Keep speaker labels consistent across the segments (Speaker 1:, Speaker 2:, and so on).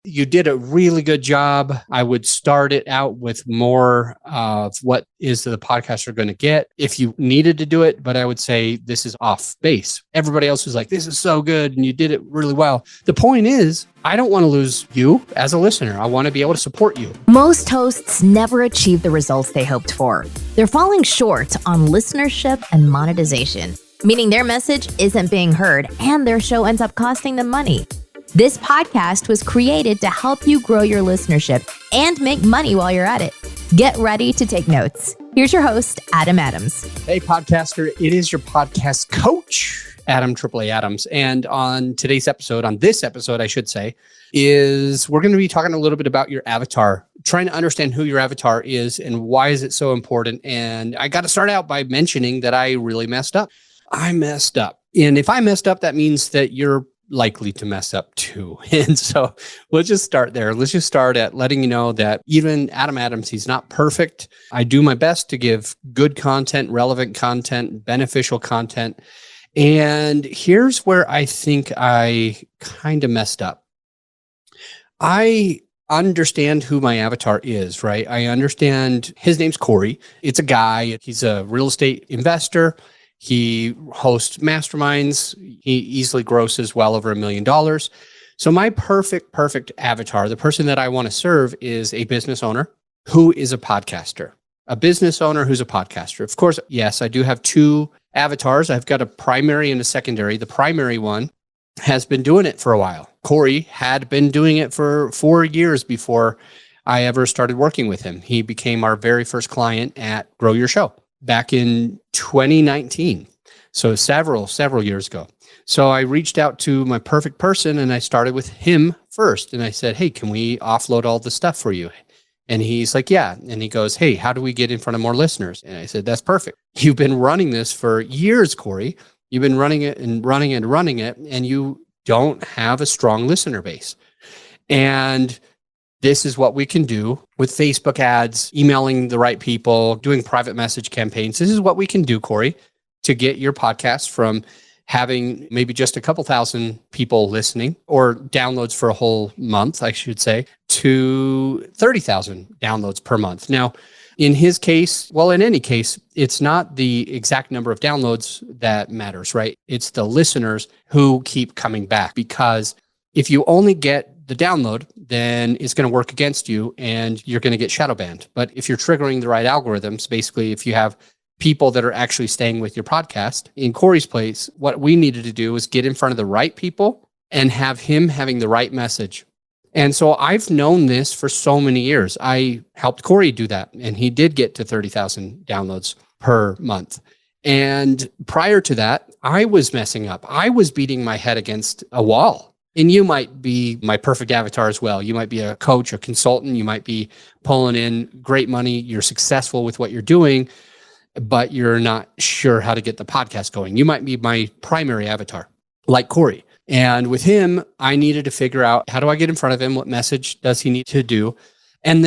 Speaker 1: You did a really good job. I would start it out with more of what is the podcaster going to get if you needed to do it. But I would say this is off base. Everybody else was like, this is so good and you did it really well. The point is, I don't want to lose you as a listener. I want to be able to support you.
Speaker 2: Most hosts never achieve the results they hoped for. They're falling short on listenership and monetization, meaning their message isn't being heard and their show ends up costing them money. This podcast was created to help you grow your listenership and make money while you're at it. Get ready to take notes. Here's your host, Adam Adams.
Speaker 1: Hey, podcaster. It is your podcast coach, Adam AAA Adams. And on this episode, I should say, is we're going to be talking a little bit about your avatar, trying to understand who your avatar is and why is it so important. And I got to start out by mentioning that I really messed up. I messed up. And if I messed up, that means that you're likely to mess up too. And so let's just start there. Let's just start at letting you know that even Adam Adams, he's not perfect. I do my best to give good content, relevant content, beneficial content. And here's where I think I kind of messed up. I understand who my avatar is, right? I understand his name's Corey. It's a guy. He's a real estate investor. He hosts masterminds. He easily grosses well over $1 million. So my perfect avatar, the person that I want to serve, is a business owner who is a podcaster. A business owner who's a podcaster. Of course, yes, I do have two avatars. I've got a primary and a secondary. The primary one has been doing it for a while. Corey had been doing it for 4 years before I ever started working with him. He became our very first client at Grow Your Show back in 2019. So several years ago. So I reached out to my perfect person and I started with him first. And I said, hey, can we offload all the stuff for you? And he's like, yeah. And he goes, hey, how do we get in front of more listeners? And I said, that's perfect. You've been running this for years, Corey. You've been running it, and you don't have a strong listener base. And this is what we can do with Facebook ads, emailing the right people, doing private message campaigns. This is what we can do, Corey, to get your podcast from having maybe just a couple thousand people listening or downloads for a whole month, I should say, to 30,000 downloads per month. Now, in his case, well, in any case, it's not the exact number of downloads that matters, right? It's the listeners who keep coming back, because if you only get the download, then it's going to work against you and you're going to get shadow banned. But if you're triggering the right algorithms, basically, if you have people that are actually staying with your podcast, in Corey's place, what we needed to do was get in front of the right people and have him having the right message. And so I've known this for so many years. I helped Corey do that, and he did get to 30,000 downloads per month. And prior to that, I was messing up. I was beating my head against a wall. And you might be my perfect avatar as well. You might be a coach, a consultant. You might be pulling in great money. You're successful with what you're doing, but you're not sure how to get the podcast going. You might be my primary avatar, like Corey. And with him, I needed to figure out, how do I get in front of him? What message does he need to do? And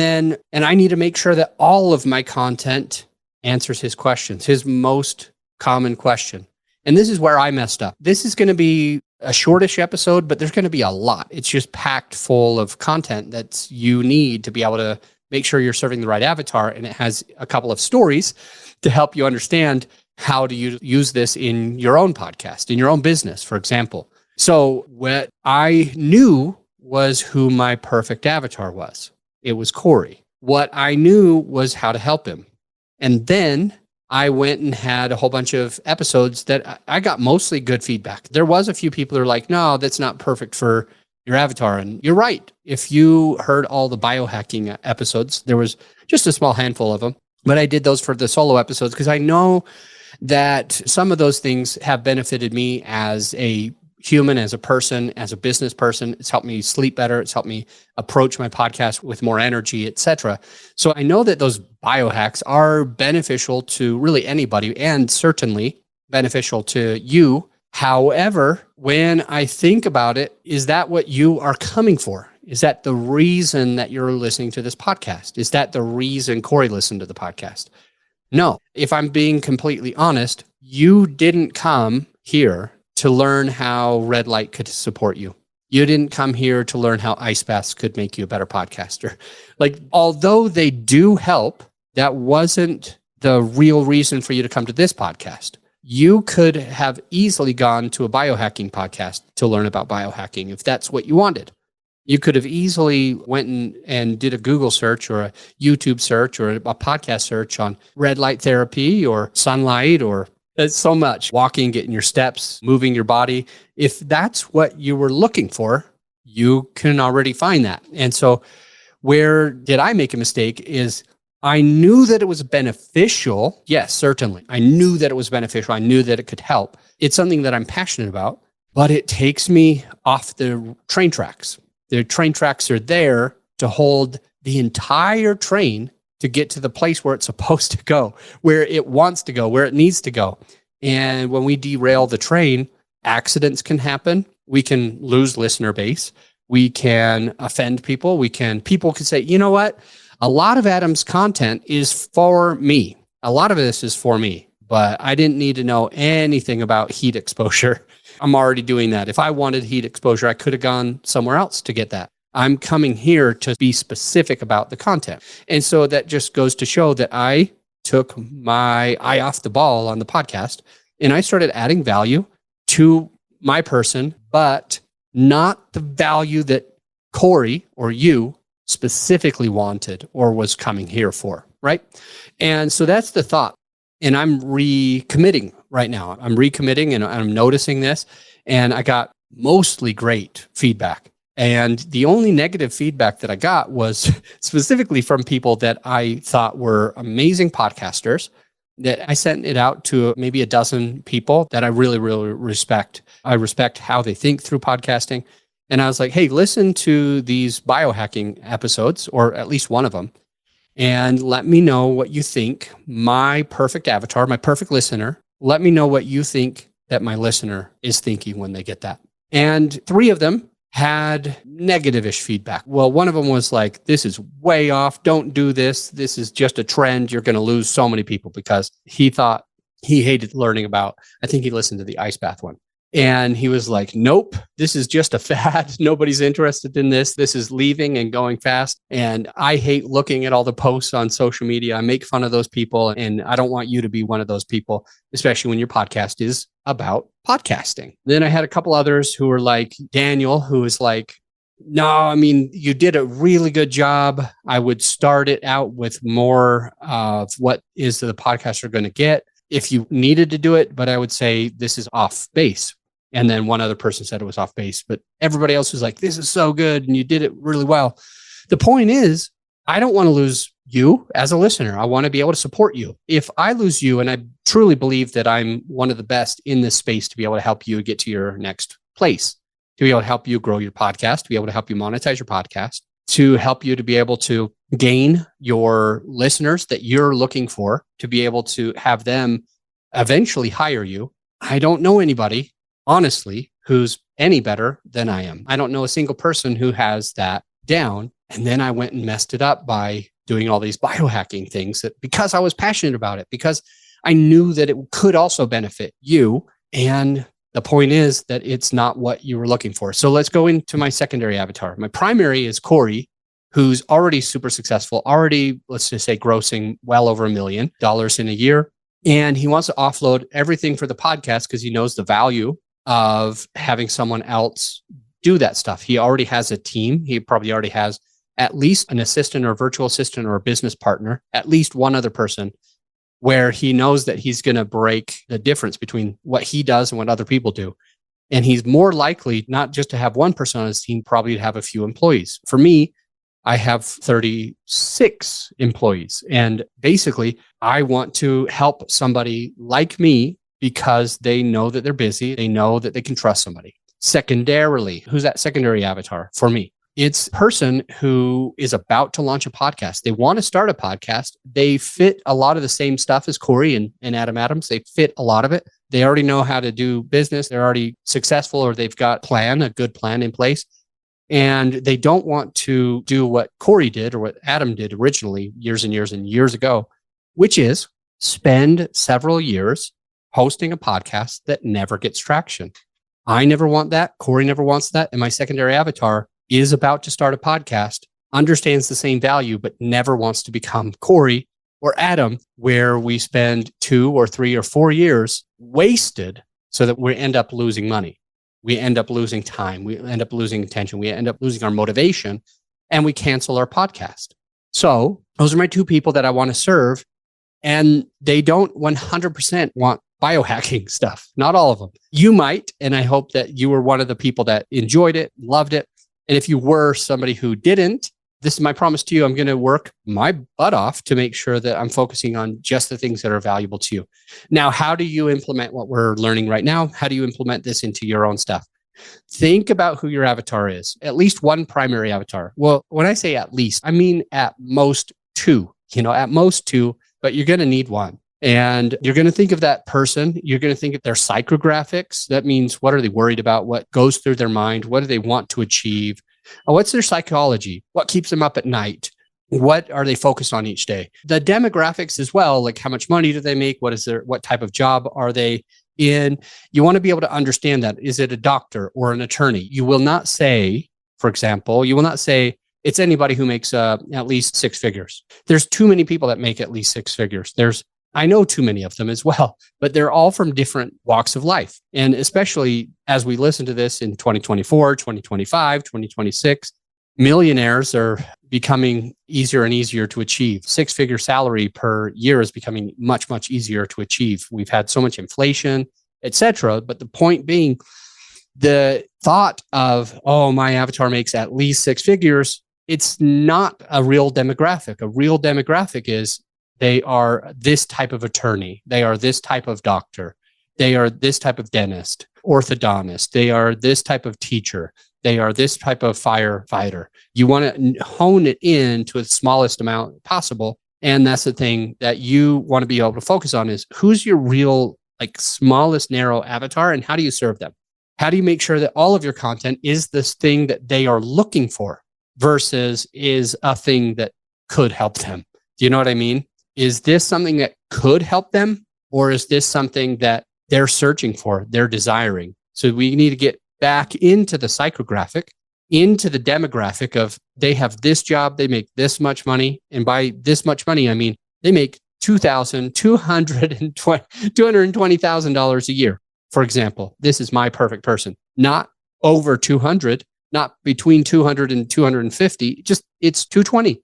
Speaker 1: I need to make sure that all of my content answers his questions, his most common question. And this is where I messed up. This is going to be a shortish episode, but there's going to be a lot. It's just packed full of content that you need to be able to make sure you're serving the right avatar. And it has a couple of stories to help you understand how to use this in your own podcast, in your own business, for example. So what I knew was who my perfect avatar was. It was Corey. What I knew was how to help him. And then I went and had a whole bunch of episodes that I got mostly good feedback. There was a few people who are like, no, that's not perfect for your avatar. And you're right. If you heard all the biohacking episodes, there was just a small handful of them. But I did those for the solo episodes because I know that some of those things have benefited me as a human, as a person, as a business person. It's helped me sleep better. It's helped me approach my podcast with more energy, etc. So I know that those biohacks are beneficial to really anybody, and certainly beneficial to you. However, when I think about it, is that what you are coming for? Is that the reason that you're listening to this podcast? Is that the reason Corey listened to the podcast? No. If I'm being completely honest, you didn't come here to learn how red light could support you. You didn't come here to learn how ice baths could make you a better podcaster. Like, although they do help, that wasn't the real reason for you to come to this podcast. You could have easily gone to a biohacking podcast to learn about biohacking if that's what you wanted. You could have easily went and did a Google search or a YouTube search or a podcast search on red light therapy or sunlight or so much. Walking, getting your steps, moving your body. If that's what you were looking for, you can already find that. And so where did I make a mistake is I knew that it was beneficial. Yes, certainly. I knew that it was beneficial. I knew that it could help. It's something that I'm passionate about, but it takes me off the train tracks. The train tracks are there to hold the entire train to get to the place where it's supposed to go, where it wants to go, where it needs to go. And when we derail the train, accidents can happen. We can lose listener base. We can offend people. People can say, you know what? A lot of Adam's content is for me. A lot of this is for me, but I didn't need to know anything about heat exposure. I'm already doing that. If I wanted heat exposure, I could have gone somewhere else to get that. I'm coming here to be specific about the content. And so that just goes to show that I took my eye off the ball on the podcast and I started adding value to my person, but not the value that Corey or you specifically wanted or was coming here for, right? And so that's the thought. And I'm recommitting right now. I'm recommitting and I'm noticing this. And I got mostly great feedback. And the only negative feedback that I got was specifically from people that I thought were amazing podcasters, that I sent it out to maybe a dozen people that I really, really respect. I respect how they think through podcasting. And I was like, hey, listen to these biohacking episodes, or at least one of them, and let me know what you think. My perfect avatar, my perfect listener, let me know what you think that my listener is thinking when they get that. And 3 of them had negative-ish feedback. Well, one of them was like, this is way off. Don't do this. This is just a trend. You're going to lose so many people, because he thought he hated learning about, I think he listened to the ice bath one. And he was like, nope, this is just a fad. Nobody's interested in this. This is leaving and going fast. And I hate looking at all the posts on social media. I make fun of those people. And I don't want you to be one of those people, especially when your podcast is about podcasting. Then I had a couple others who were like Daniel, who was like, no, I mean, you did a really good job. I would start it out with more of what is the podcaster going to get if you needed to do it. But I would say this is off base. And then one other person said it was off base, but everybody else was like, this is so good. And you did it really well. The point is, I don't want to lose you as a listener. I want to be able to support you. If I lose you, and I truly believe that I'm one of the best in this space to be able to help you get to your next place, to be able to help you grow your podcast, to be able to help you monetize your podcast, to help you to be able to gain your listeners that you're looking for, to be able to have them eventually hire you. I don't know anybody, honestly, who's any better than I am. I don't know a single person who has that down. And then I went and messed it up by doing all these biohacking things, that because I was passionate about it, because I knew that it could also benefit you. And the point is that it's not what you were looking for. So let's go into my secondary avatar. My primary is Corey, who's already super successful, already, let's just say, grossing well over $1 million in a year. And he wants to offload everything for the podcast because he knows the value of having someone else do that stuff. He already has a team. He probably already has at least an assistant or a virtual assistant or a business partner, at least one other person, where he knows that he's going to break the difference between what he does and what other people do. And he's more likely not just to have one person on his team, probably to have a few employees. For me, I have 36 employees. And basically, I want to help somebody like me because they know that they're busy. They know that they can trust somebody. Secondarily, who's that secondary avatar for me? It's a person who is about to launch a podcast. They want to start a podcast. They fit a lot of the same stuff as Corey and Adam Adams. They fit a lot of it. They already know how to do business. They're already successful, or they've got a good plan in place. And they don't want to do what Corey did or what Adam did originally years and years and years ago, which is spend several years hosting a podcast that never gets traction. I never want that. Corey never wants that. And my secondary avatar is about to start a podcast, understands the same value, but never wants to become Corey or Adam, where we spend 2 or 3 or 4 years wasted so that we end up losing money. We end up losing time. We end up losing attention. We end up losing our motivation, and we cancel our podcast. So those are my 2 people that I want to serve. And they don't 100% want biohacking stuff. Not all of them. You might, and I hope that you were one of the people that enjoyed it, loved it. And if you were somebody who didn't, this is my promise to you. I'm going to work my butt off to make sure that I'm focusing on just the things that are valuable to you. Now, how do you implement what we're learning right now? How do you implement this into your own stuff? Think about who your avatar is. At least one primary avatar. Well, when I say at least, I mean at most 2, at most 2, but you're going to need one. And you're going to think of that person. You're going to think of their psychographics. That means, what are they worried about? What goes through their mind? What do they want to achieve? What's their psychology? What keeps them up at night? What are they focused on each day? The demographics as well, like how much money do they make? What type of job are they in? You want to be able to understand that. Is it a doctor or an attorney? You will not say, for example, it's anybody who makes at least 6 figures. There's too many people that make at least 6 figures. I know too many of them as well, but they're all from different walks of life. And especially as we listen to this in 2024, 2025, 2026, millionaires are becoming easier and easier to achieve. 6-figure salary per year is becoming much, much easier to achieve. We've had so much inflation, etc. But the point being, the thought of, oh, my avatar makes at least 6 figures, it's not a real demographic. A real demographic is, they are this type of attorney. They are this type of doctor. They are this type of dentist, orthodontist. They are this type of teacher. They are this type of firefighter. You want to hone it in to the smallest amount possible. And that's the thing that you want to be able to focus on, is who's your real, smallest narrow avatar, and how do you serve them? How do you make sure that all of your content is this thing that they are looking for versus is a thing that could help them? Do you know what I mean? Is this something that could help them, or is this something that they're searching for, they're desiring? So we need to get back into the psychographic, into the demographic of, they have this job, they make this much money. And by this much money, I mean, they make $220,000 a year. For example, this is my perfect person, not over 200, not between 200 and 250, just it's 220.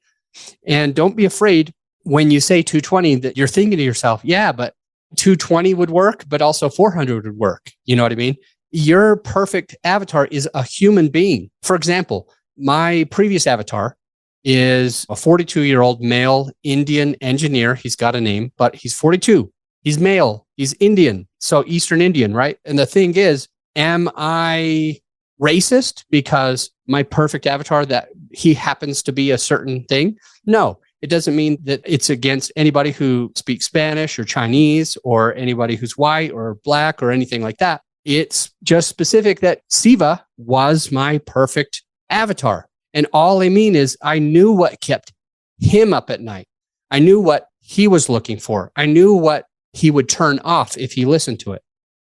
Speaker 1: And don't be afraid when you say 220 that you're thinking to yourself, yeah, but 220 would work, but also 400 would work. You know what I mean? Your perfect avatar is a human being. For example, my previous avatar is a 42-year-old male Indian engineer. He's got a name, but he's 42. He's male. He's Indian. So Eastern Indian, right? And the thing is, am I racist because my perfect avatar, that he happens to be a certain thing? No. It doesn't mean that it's against anybody who speaks Spanish or Chinese or anybody who's white or black or anything like that. It's just specific that Siva was my perfect avatar. And all I mean is, I knew what kept him up at night. I knew what he was looking for. I knew what he would turn off if he listened to it.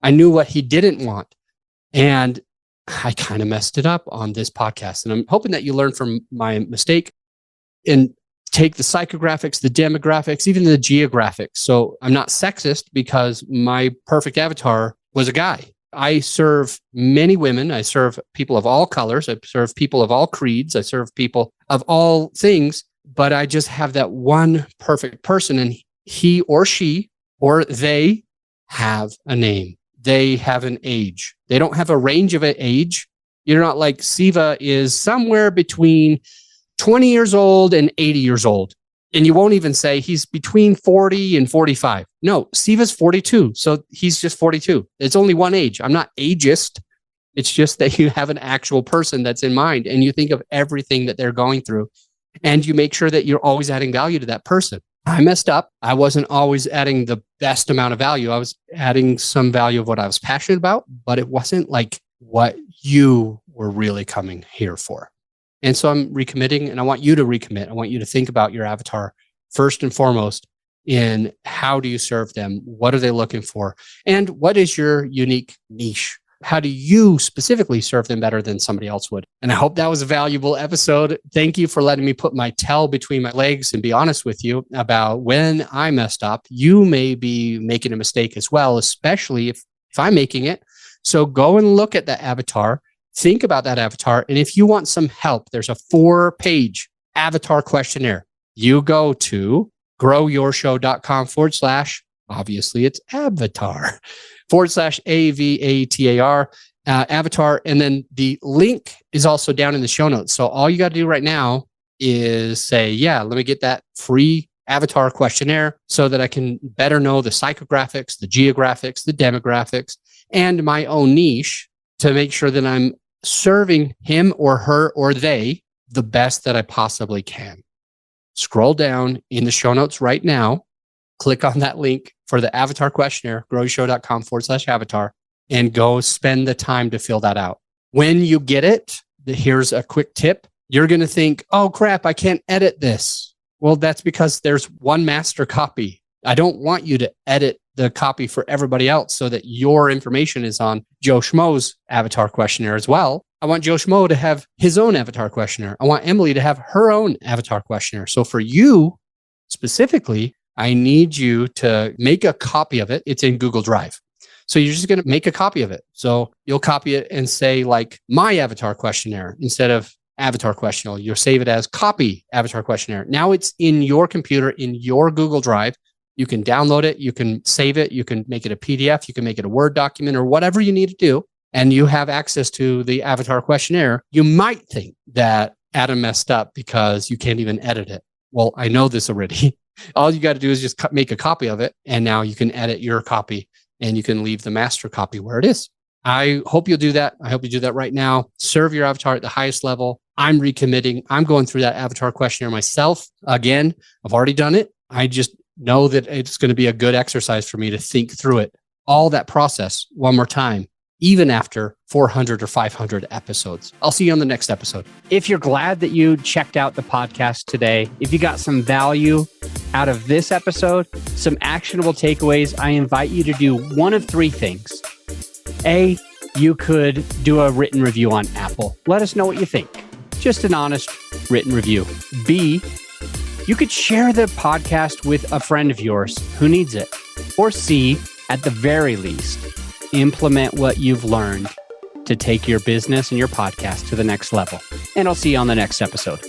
Speaker 1: I knew what he didn't want. And I kind of messed it up on this podcast. And I'm hoping that you learn from my mistake and take the psychographics, the demographics, even the geographics. So I'm not sexist because my perfect avatar was a guy. I serve many women. I serve people of all colors. I serve people of all creeds. I serve people of all things, but I just have that one perfect person, and he or she or they have a name. They have an age. They don't have a range of an age. You're not like Siva is somewhere between 20 years old and 80 years old. And you won't even say he's between 40 and 45. No, Siva's 42. So he's just 42. It's only one age. I'm not ageist. It's just that you have an actual person that's in mind, and you think of everything that they're going through, and you make sure that you're always adding value to that person. I messed up. I wasn't always adding the best amount of value. I was adding some value of what I was passionate about, but it wasn't like what you were really coming here for. And so I'm recommitting, and I want you to recommit. I want you to think about your avatar first and foremost in how do you serve them? What are they looking for? And what is your unique niche? how do you specifically serve them better than somebody else would? And I hope that was a valuable episode. Thank you for letting me put my tail between my legs and be honest with you about when I messed up. You may be making a mistake as well, especially if I'm making it. So go and look at that avatar, think about that avatar. And if you want some help, there's a 4-page avatar questionnaire. You go to growyourshow.com/ obviously it's avatar /AVATAR avatar. And then the link is also down in the show notes. So all you got to do right now is say, yeah, let me get that free avatar questionnaire so that I can better know the psychographics, the geographics, the demographics, and my own niche to make sure that I'm serving him or her or they the best that I possibly can. Scroll down in the show notes right now, click on that link for the avatar questionnaire, growyourshow.com/avatar, and go spend the time to fill that out. When you get it, here's a quick tip. You're going to think, oh crap, I can't edit this. Well, that's because there's one master copy. I don't want you to edit the copy for everybody else so that your information is on Joe Schmo's avatar questionnaire as well. I want Joe Schmo to have his own avatar questionnaire. I want Emily to have her own avatar questionnaire. So for you specifically, I need you to make a copy of it. It's in Google Drive. So you're just going to make a copy of it. So you'll copy it and say like my avatar questionnaire instead of avatar questionnaire. You'll save it as copy avatar questionnaire. Now it's in your computer, in your Google Drive. You can download it. You can save it. You can make it a PDF. You can make it a Word document or whatever you need to do. And you have access to the avatar questionnaire. You might think that Adam messed up because you can't even edit it. Well, I know this already. All you got to do is just make a copy of it. And now you can edit your copy and you can leave the master copy where it is. I hope you'll do that. I hope you do that right now. Serve your avatar at the highest level. I'm recommitting. I'm going through that avatar questionnaire myself. Again, I've already done it. I just know that it's going to be a good exercise for me to think through it, all that process one more time, even after 400 or 500 episodes. I'll see you on the next episode. If you're glad that you checked out the podcast today, if you got some value out of this episode, some actionable takeaways, I invite you to do one of 3 things. A, you could do a written review on Apple. Let us know what you think. Just an honest written review. B, you could share the podcast with a friend of yours who needs it. Or C, at the very least, implement what you've learned to take your business and your podcast to the next level. And I'll see you on the next episode.